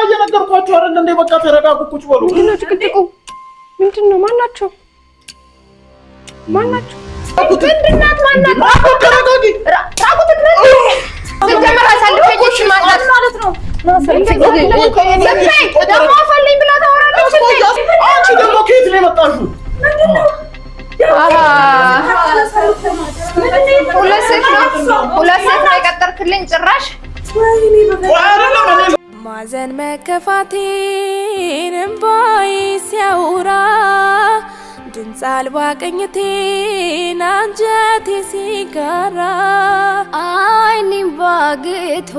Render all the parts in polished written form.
እየነገርኳችሁ አይደል እንዴ? በቃ ተረጋጉ፣ ቁጭ በሉ። ምንድነው ጭቅጭቁ? ምንድነው? ማናቸው? ምንድናት? ማናት? ተረጋጊ። ራቁት ነው ሲጀመር አሳልፈኝሽ ማለት ነው። ደግሞ አፈልኝ ብላ ታወራለች። አንቺ ደግሞ ከየት ነው የመጣሽው? ሁለት ሴት ነው የቀጠርክልኝ ጭራሽ። ማዘን መከፋቴን እምባዬ ሲያወራ ድምፅ አልባ ቅኝቴን አንጀቴ ሲጋራ አይኔም ባግቶ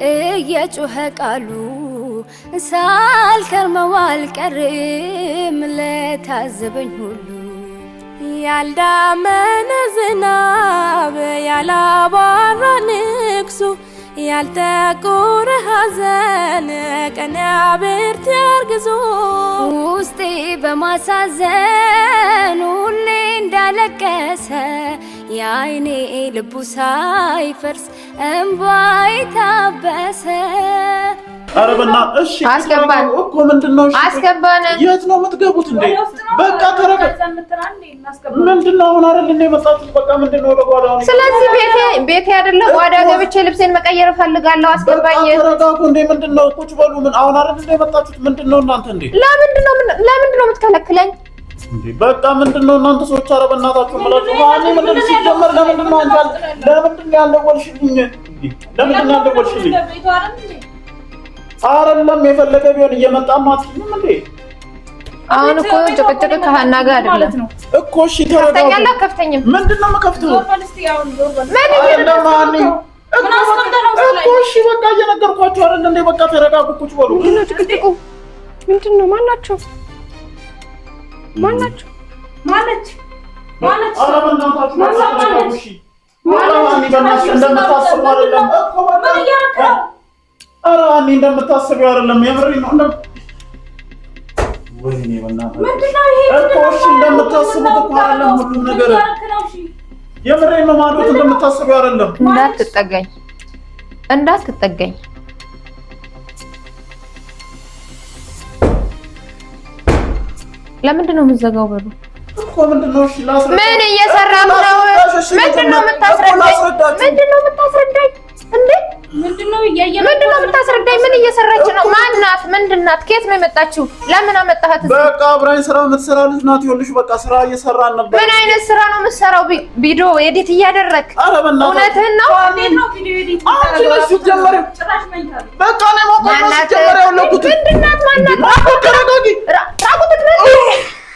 እየጮኸ ቃሉ ሳልከርመው አልቀርም ለታዘበኝ ሁሉ ያልዳመነ ዝናብ ያላባራ ንግሱ ያልጠቆረ ሐዘን ቀን ያብርት ያርግዞ ውስጤ በማሳዘን ሁሌ እንዳለቀሰ የአይኔ ልቡ ሳይፈርስ እንባይ ታበሰ። ኧረ በእናትህ እሺ፣ አስገባን እኮ ምንድነው? እሺ አስገባን። የት ነው የምትገቡት እንዴ? በቃ ተረጋጋ። ምንድነው አሁን አይደል እንዴ መጣችሁ? በቃ ምንድነው ለጓዳ ነው? ስለዚህ ቤቴ አይደለም ጓዳ ገብቼ ልብሴን መቀየር ፈልጋለሁ። አስገባኝ። ተረጋጉ። እንዴ ምንድነው? ቁጭ በሉ። ምን አሁን አይደል እንዴ መጣችሁት? ምንድነው እናንተ እንዴ? ለምንድነው የምትከለክለኝ እንዴ? በቃ ምንድነው እናንተ ሰዎች? ኧረ በእናታችሁ ማለት ነው ምንድነው ሲጀመር? ለምንድነው አንጃል? ለምንድነው ያልደወልሽልኝ? ለምንድነው ያልደወልሽልኝ? አይደለም የፈለገ ቢሆን እየመጣም አትችልም እንዴ? አሁን እኮ ጭቅጭቅ ከሀና ጋር አይደለም እኮ። እሺ ተረጋጉ። ከፍተኛላ ከፍተኝም ምንድነው የምከፍተው? እኮ እሺ በቃ እየነገርኳችሁ አይደል እንዴ? በቃ ተረጋጉ፣ ቁጭ በሉ። ምንድነው ጭቅጭቁ? ምንድነው? ማናቸው? ማነች? ኧረ በእናታችሁ ተረጋጉ። እሺ እንደምታስቡ አይደለም እኮ በቃ ኧረ እኔ እንደምታስቢው አይደለም። የምሬን ነው። ወይኔ በእናትህ እኮ እሺ እንደምታስቡት እኮ አይደለም ሁሉም ነገር። የምሬን ነው ማለት እንደምታስቢው አይደለም። እንዳትጠጋኝ ለምንድን ነው የምትዘጋው በሩ? እኮ ምንድነው? እሺ ላስረዳ። ምን እየሰራህ ነው? ምንድነው የምታስረዳኝ? እንዴ ምንድነው የምታስረዳኝ? ምን እየሰራች ነው? ማናት? ምንድናት? ከየት ነው የመጣችው? ለምን አመጣሃት? በቃ አብራኝ ስራ የምትሰራ ልጅ ናት። ይኸውልሽ በቃ ስራ እየሰራን ነበር። ምን አይነት ስራ ነው የምትሰራው? ቪዲዮ ኤዲት እያደረክ? ኧረ በእናትህ እውነትህን ነው? ቪዲዮ ኤዲት ጀመረ። በቃ ነው ማቆም ጀመረ። ያለኩት ምንድናት? ማናት? ተረጋጊ። ራቁት ነው።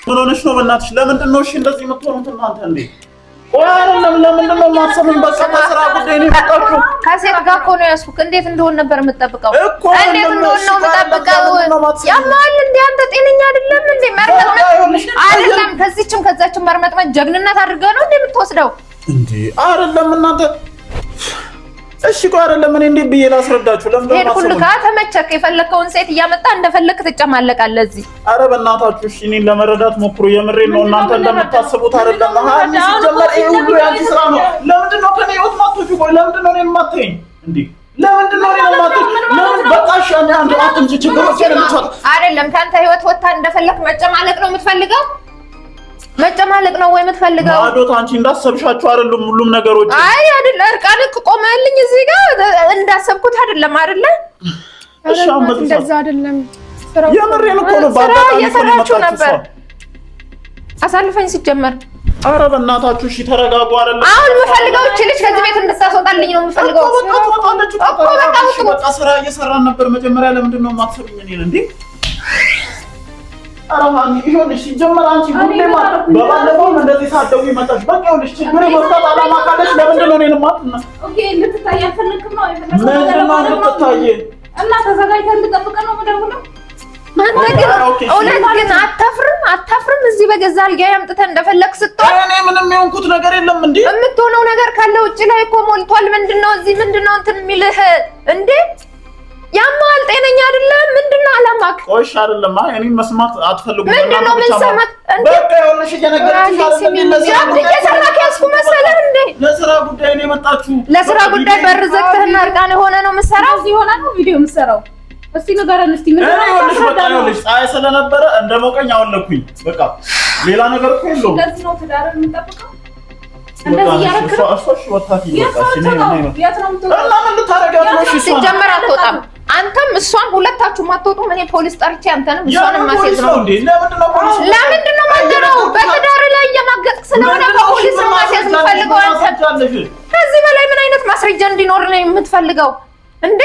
ምን ሆነሽ ነው? በእናትሽ ለምንድን ነው እሺ እንደዚህ የምትሆኑት እናንተ እንዴ? ለምንድን ነው የማትሰሙኝ? በቃ በስራ ጉዳይ ነው የመጣችሁ። ከሴት ጋር እኮ ነው ያዝኩት። እንዴት እንደሆነ ነበር የምጠብቀው? እንዴት እንደሆነ ነው የምጠብቀው? ያማል እንዴ? አንተ ጤነኛ አይደለም እንዴ? መርመጥመጥ አይደለም። ከዚህችም ከዛችም መርመጥመጥ ጀግንነት አድርገህ ነው እንዴ የምትወስደው እንዴ? አይደለም እናንተ እሺ ቆይ አይደለም እኔ እንዴ ብዬ ላስረዳችሁ። ለምን ነው ሁሉ ጋር ተመቸክ? የፈለከውን ሴት እያመጣ እንደፈለክ ትጨማለቃለህ እዚህ። ኧረ በእናታችሁ እሺ እኔን ለመረዳት ሞክሩ። የምሬን ነው። እናንተ እንደምታስቡት አይደለም። ሃኒ ሲጀመር ይሄ ሁሉ ያንቺ ስራ ነው። ለምንድን ነው ከኔ ህይወት ማጥቶሽ? ቆይ ለምንድን ነው እኔን የማትይኝ እንዴ? ለምንድን ነው እኔን የማትይኝ? ለምን በቃ እሺ አንድ አትንጂ ችግሮች የለምቻት አይደለም። ካንተ ህይወት ወጣ እንደፈለክ መጨማለቅ ነው የምትፈልገው? መጨማለቅ ነው ወይ የምትፈልገው? ማዶት አንቺ እንዳሰብሻችሁ አይደለም ሁሉም ነገሮች። አይ አይደል እርቃንክ ቆመልኝ እዚህ ጋር እንዳሰብኩት አይደለም አይደለ? እሺ አመጣ እንደዛ አይደለም። የምሬን እኮ ነው። ባዳጣ እየሰራችሁ ነበር አሳልፈኝ ሲጀመር። ኧረ በእናታችሁ እሺ ተረጋጉ። አይደለም አሁን የምፈልገው እቺ ልጅ ከዚህ ቤት እንድታስወጣልኝ ነው የምፈልገው። በቃ ስራ እየሰራን ነበር መጀመሪያ። ለምንድን ነው የማትሰሚኝ እኔን እንዴ? አራማኒ ይሁንሽ ሲጀመር አንቺ ሁሌ ማለት በባለፈው እንደዚህ ሳደው ይመጣሽ። በቃ ይሁንሽ ችግር መፍታት አላማ ካለሽ ለምንድን ነው እኔን ማጥና? ኦኬ ልትታይ አልፈልግም ነው አይፈልግም። ምንድን ነው ልትታይ እና ተዘጋጅተን ልጠብቅ ነው የምደውለው። እውነት ግን አታፍርም? እዚህ በገዛ አልጋዬ አምጥተህ እንደፈለክ ስትሆን እኔ ምንም የሆንኩት ነገር የለም እንዴ? የምትሆነው ነገር ካለ ውጭ ላይ እኮ ሞልቷል። ምንድነው እዚህ ምንድነው እንትን የሚልህ እንዴ? ያማል ጤነኛ አይደለም። ምንድነው አላማክ? ቆይሽ አይደለም እኔ መስማት አትፈልጉም። ምንድነው ምን ሰማት እንዴ? በቃ ይኸውልሽ እየነገርኩሽ እየሰራክ ያዝኩ መሰለህ እንዴ? ለስራ ጉዳይ ነው የመጣችሁ። ለስራ ጉዳይ በር ዘግተህና እርቃን የሆነ ነው የምትሰራው? እዚህ ሆነ ነው ቪዲዮ የምትሰራው እስቲ ንገረን እስቲ ምን ነው? ፀሐይ ስለነበረ እንደሞቀኝ አወለኩኝ። በቃ ሌላ ነገር እኮ የለውም። እንደዚህ ነው ትዳርን የምንጠብቀው? እንደዚህ ያረከረ እሷሽ ወጣት ይወጣሽ እና ምን ልታረጋት ነው? እሺ ሲጀመር አትወጣም። አንተም እሷን ሁለታችሁም አትወጡም። እኔ ፖሊስ ጠርቼ አንተንም እሷንም ማስያዝ ነው። ለምንድን ነው ማገረው? በትዳር ላይ እየማገጥክ ስለሆነ በፖሊስ ማስያዝ የምፈልገው አንተ። ከዚህ በላይ ምን አይነት ማስረጃ እንዲኖር ነው የምትፈልገው እንዴ?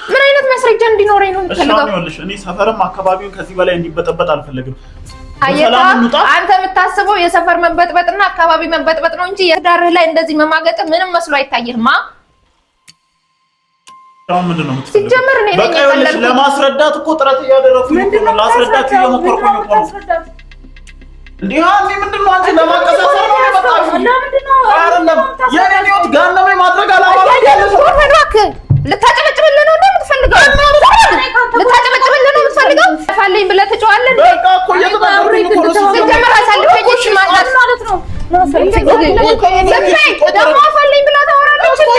ምን አይነት ማስረጃ እንዲኖረኝ ነው የምትፈልገው? እኔ ሰፈርም አካባቢውን ከዚህ በላይ እንዲበጠበጥ አልፈልግም። አየታ አንተ የምታስበው የሰፈር መበጥበጥና አካባቢ መበጥበጥ ነው እንጂ የዳርህ ላይ እንደዚህ መማገጥ ምንም መስሎ አይታየህማ። ምንድን ነው የምትፈልገው? ሲጀመር እኔ በቃ ይኸውልሽ ለማስረዳት እኮ ጥረት እያደረኩኝ ነው። ላስረዳት እየሞከርኩኝ እኮ ነው። እንዴ አኒ ምንድን ነው አንቺ ለማቀሳሰር ነው የመጣሽው? አይደለም የኔን ህይወት ጋነመ ማድረግ አላማረኝ ያለሽ ልታጨበጭብልህ ነው የምትፈልገው? ልታጨበጭብልህ ነው የምትፈልገው? ፋልኝ ብለህ ትጮሃለህ። በቃ እኮ እየተናገርኩኝ እኮ ነው። ሲጀመር አሳልፈኝ እሺ ማለት ነው ነው ደግሞ ፋልኝ ብለህ ታወራለች እንዴ?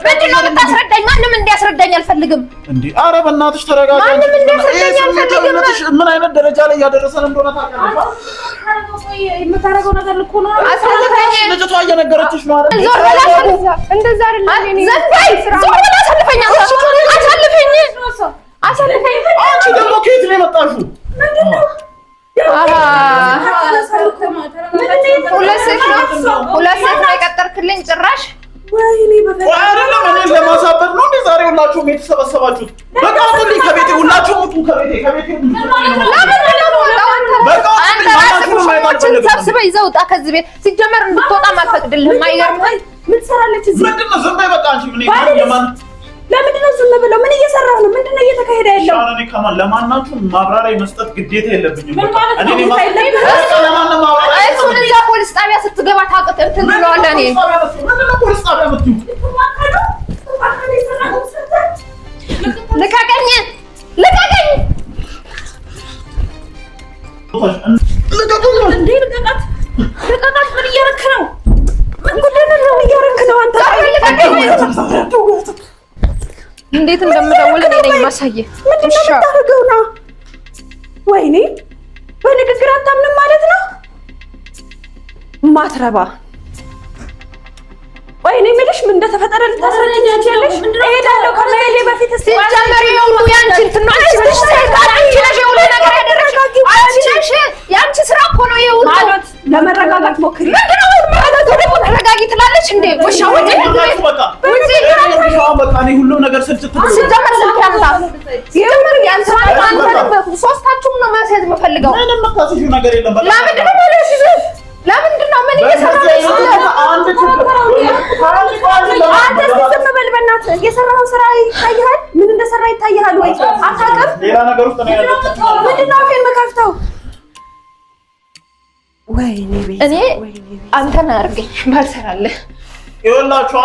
ምንድን ነው የምታስረዳኝ? ማንም እንዲያስረዳኝ አልፈልግም። እንዴ ኧረ በእናትሽ ተረጋጋ። ማንም እንዲያስረዳኝ አልፈልግም። ምን አይነት ደረጃ ላይ እያደረሰን እንደሆነ ታውቂያለሽ? የምታረገው ነገር ልኮ ነው። አሳልፈኝ። ልጅቷ እየነገረችሽ ነው አይደል? ዞር በላ እንደዛ አይደለም። ዞር በላ አሳልፈኝ። አሳልፈኝ። አሳልፈኝ። አንቺ ደግሞ ከየት ነው የመጣሽው? ሁለት ሴት ነው የቀጠርክልኝ ጭራሽ። አይደለም እኔን ለማሳበድ ነው እንዴ ዛሬ ሁላችሁም የተሰበሰባችሁት? በቃ ሁሉም ከቤቴ ሁላችሁም ውጡ። ከቤቴ ሰብስበህ ይዘህ ውጣ ከዚህ ቤት። ሲጀመር እንድትወጣም አልፈቅድልህም። አይገርምህም? ምን ትሰራለች እዚህ? ምንድን ነው ዝም በይ በቃ። አንቺ ምን የማን ለምንድን ነው ዝም ብለው? ምን እየሰራህ ነው? ምንድን ነው እየተካሄደ ያለው? እኔ ከማን ለማናችሁም ማብራሪያ መስጠት ግዴታ የለብኝም። ምን ማለት ነው? ለማንም ማብራሪያ እሱን እዛ ፖሊስ ጣቢያ ስትገባ ታውቅት እንትን ብለዋለህ። እኔ ምንድን ነው ፖሊስ ጣቢያ የምትይው? ልቀቀኝ! ልቀቀኝ! እንዴ ልቀቃት! ልቀቃት! ምን እያረክ ነው? ምን እያረክ ነው አንተ? እንዴት እንደምደውል እኔ ነኝ የማሳየህ። ምንድን ነው የምታደርገው ነው? ወይኔ በንግግር አታምንም ማለት ነው? ማትረባ ወይኔ የምልሽ ምን እንደተፈጠረ ልታስረዳኝ ትችያለሽ? እሄዳለሁ ከመሄዴ በፊት እስቲ ሲጀመር የሁሉ ያንቺ እንትን ነው። አንቺ ነሽ የሁሉ ነገር ያደረግሽው። አንቺ ነሽ። ያንቺ ስራ እኮ ነው የሁሉ ማለት። ለመረጋጋት ሞክሪ። ምንድን ነው መረጋጋት? ደግሞ ተረጋጊ ትላለች እንዴ? ወሻ ወደ በቃ እኔ ሁሉም ነገር ስልችት ብሎ ሲጀመር ስልክ ያምጣ። ሲጀመር ያንተ አንተ ሶስታችሁም ነው ማስያዝ የምፈልገው። ምንም የምታስይው ነገር የለም። በቃ ለምንድን ነው ማለት ነው? ለምንድን ነው ምን እየሰራህ ነው? አንድ ችግር አንተ ዝም በል በእናትህ። የሰራኸው ስራ ይታይሃል? ምን እንደሰራ ይታይሃል ወይ? አታውቅም? ሌላ ነገር ውስጥ ነው ያለው። ምንድን ነው አፌን መካፍተው? ወይኔ ቤት እኔ አንተን አድርገኝ ባልሰራልህ። ይኸውላችሁ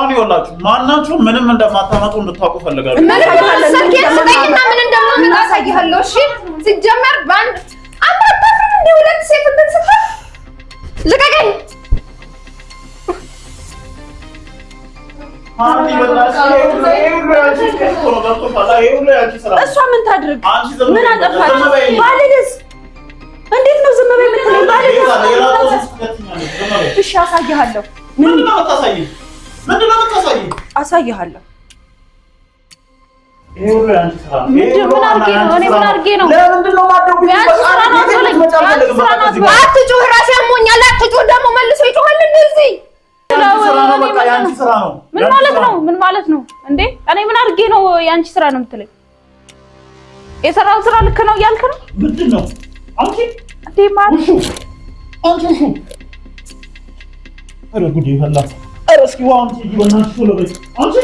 ማናችሁ ምንም እንደማታመጡ እንድታውቁ ፈልጋለሁ። ስልኬን ስጠኝና ምን እንደማመጣ አሳይሃለሁ። እሺ ሲጀመር በአንድ አንተ አታፍርም እንደ ሁለት ሴት እንትን ስትል ልቀቀኝ። እሷ ምን ታድርግ? ምን አጠፋች? ባልልስ እንዴት ነው ዝም በይ የምትለኝ? ባልልስ እሺ አሳይሃለሁ። ምንድን ነው የምታሳይኝ? አሳይሃለሁ። አትጩህ፣ እራሴ አሞኛል። አትጩህ ደግሞ መልሶ ይጮሃል እንደዚህ። ምን ማለት ነው እንዴ? እኔ ምን አድርጌ ነው የአንቺ ስራ ነው የምትለኝ? የሰራው ስራ ልክ ነው እያልክ ነው? ምንድን ነው አንቺ እንዴ ማለት ኧረ ጉዴ ፈላ። ኧረ እስኪ ዋው አንቺ ይበናሽ ቶሎ በይ አንቺ